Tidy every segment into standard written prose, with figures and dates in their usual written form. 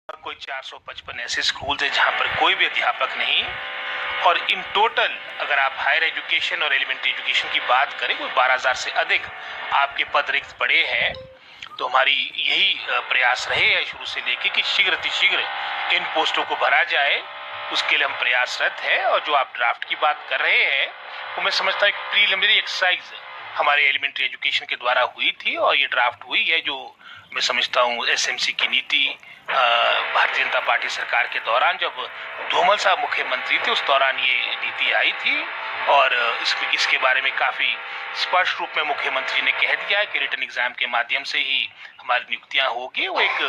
कोई 455 ऐसे स्कूल है जहां पर कोई भी अध्यापक नहीं। और इन टोटल अगर आप हायर एजुकेशन और एलिमेंट्री एजुकेशन की बात करें, कोई 12,000 से अधिक आपके पद रिक्त पड़े हैं। तो हमारी यही प्रयास रहे है शुरू से लेके कि शीघ्र अतिशीघ्र इन पोस्टों को भरा जाए, उसके लिए हम प्रयासरत है। और जो आप ड्राफ्ट की बात कर रहे हैं वो मैं समझता हूँ एक प्रीलिमिनरी एक्सरसाइज हमारे एलिमेंट्री एजुकेशन के द्वारा हुई थी, और ये ड्राफ्ट हुई है जो मैं समझता हूँ एसएमसी की नीति भारतीय जनता पार्टी सरकार के दौरान, जब धूमल साहब मुख्यमंत्री थे, उस दौरान ये नीति आई थी। और इसके बारे में काफी स्पष्ट रूप में मुख्यमंत्री ने कह दिया है कि रिटन एग्जाम के माध्यम से ही हमारी नियुक्तियां होगी। वो एक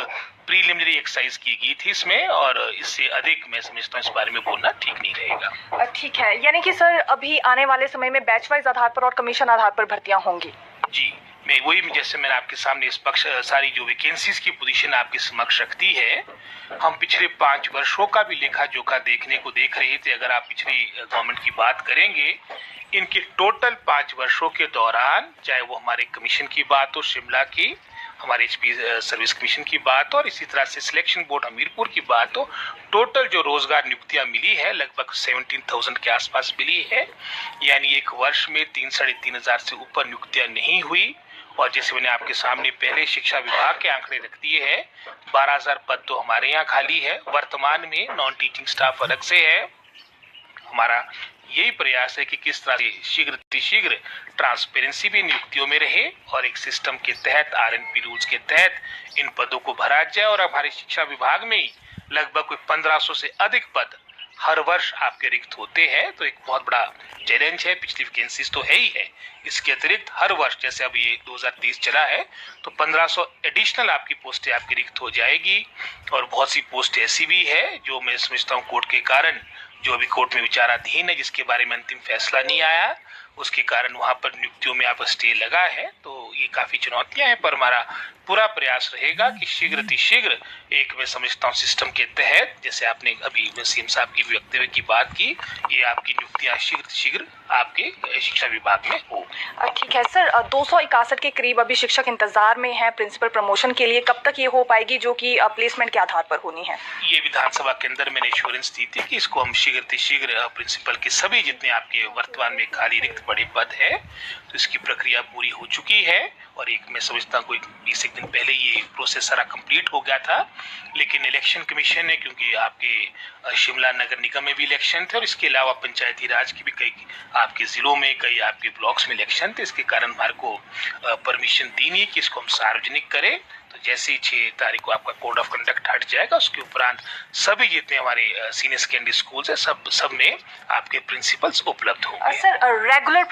प्रीलिमिनरी एक्सरसाइज की गई थी इसमें, और इससे अधिक मैं समझता हूँ इस बारे में बोलना ठीक नहीं रहेगा। ठीक है, यानी कि सर अभी आने वाले समय में बैच वाइज आधार पर और कमीशन आधार पर भर्तियां होंगी। जी, मैं वही जैसे मैंने आपके सामने इस पक्ष सारी जो वैकेंसीज की पोजीशन आपके समक्ष रखती है, हम पिछले 5 वर्षों का भी लेखा जोखा देखने को देख रहे थे। अगर आप पिछली गवर्नमेंट की बात करेंगे, इनके टोटल 5 वर्षों के दौरान, चाहे वो हमारे कमीशन की बात हो शिमला की, हमारे एचपी सर्विस कमीशन की बात हो, और इसी तरह से सिलेक्शन बोर्ड हमीरपुर की बात हो, टोटल जो रोजगार नियुक्तियां मिली है लगभग 17,000 के आसपास मिली है। यानी एक वर्ष में 3-3.5 हजार से ऊपर नियुक्तियां नहीं हुई। और जैसे मैंने आपके सामने पहले शिक्षा विभाग के आंकड़े रख दिए हैं, 12,000 पद तो हमारे यहाँ खाली है। वर्तमान में नॉन टीचिंग स्टाफ अलग से है। हमारा यही प्रयास है कि किस तरह से शीघ्र ट्रांसपेरेंसी भी नियुक्तियों में रहे, और एक सिस्टम के तहत आरएनपी रूल्स के तहत इन पदों को भरा जाए। और हमारे शिक्षा विभाग में लगभग कोई 1500 से अधिक पद हर वर्ष आपके रिक्त होते हैं। तो एक बहुत बड़ा चैलेंज है। पिछली वैकेंसीज तो है ही है, इसके अतिरिक्त हर वर्ष, जैसे अब ये 2030 चला है, तो 1500 एडिशनल आपकी पोस्टें आपकी रिक्त हो जाएगी। और बहुत सी पोस्ट ऐसी भी है जो मैं समझता हूँ कोर्ट के कारण, जो अभी कोर्ट में विचाराधीन है, जिसके बारे में अंतिम फैसला नहीं आया, उसके कारण वहां पर नियुक्तियों में आप स्टे लगा है। तो ये काफी चुनौतियां हैं, पर हमारा पूरा प्रयास रहेगा कि शीघ्र अतिशीघ्र एक मैं समझता हूँ सिस्टम के तहत, जैसे आपने अभी सीएम साहब की वक्तव्य की बात की, ये आपकी नियुक्तियां शीघ्र आपके शिक्षा विभाग में हो। ठीक है सर, 261 के करीब अभी शिक्षक इंतजार में हैं प्रिंसिपल प्रमोशन के लिए। कब तक ये हो पाएगी, जो कि प्लेसमेंट के आधार पर होनी है? ये विधानसभा के अंदर मैंने एश्योरेंस दी थी कि इसको हम शीघ्र प्रिंसिपल के सभी जितने आपके वर्तमान में खाली रिक्त बड़े पद है, तो इसकी प्रक्रिया पूरी हो चुकी है। और एक मैं समझता हूँ कोई 20 दिन पहले ये प्रोसेस सारा कंप्लीट हो गया था। लेकिन इलेक्शन कमीशन ने, क्योंकि आपके शिमला नगर निगम में भी इलेक्शन थे, और इसके अलावा पंचायती राज की भी कई आपके जिलों में, कई आपके ब्लॉक्स में इलेक्शन थे, इसके कारण हमारे को परमिशन दी नहीं कि इसको हम सार्वजनिक करें। तो जैसे ही 6 तारीख को आपका कोड ऑफ कंडक्ट हट जाएगा, उसके उपरांत सभी जितने हमारे सीनियर सेकेंडरी स्कूल्स है, सब में आपके प्रिंसिपल्स उपलब्ध होंगे। Sir regular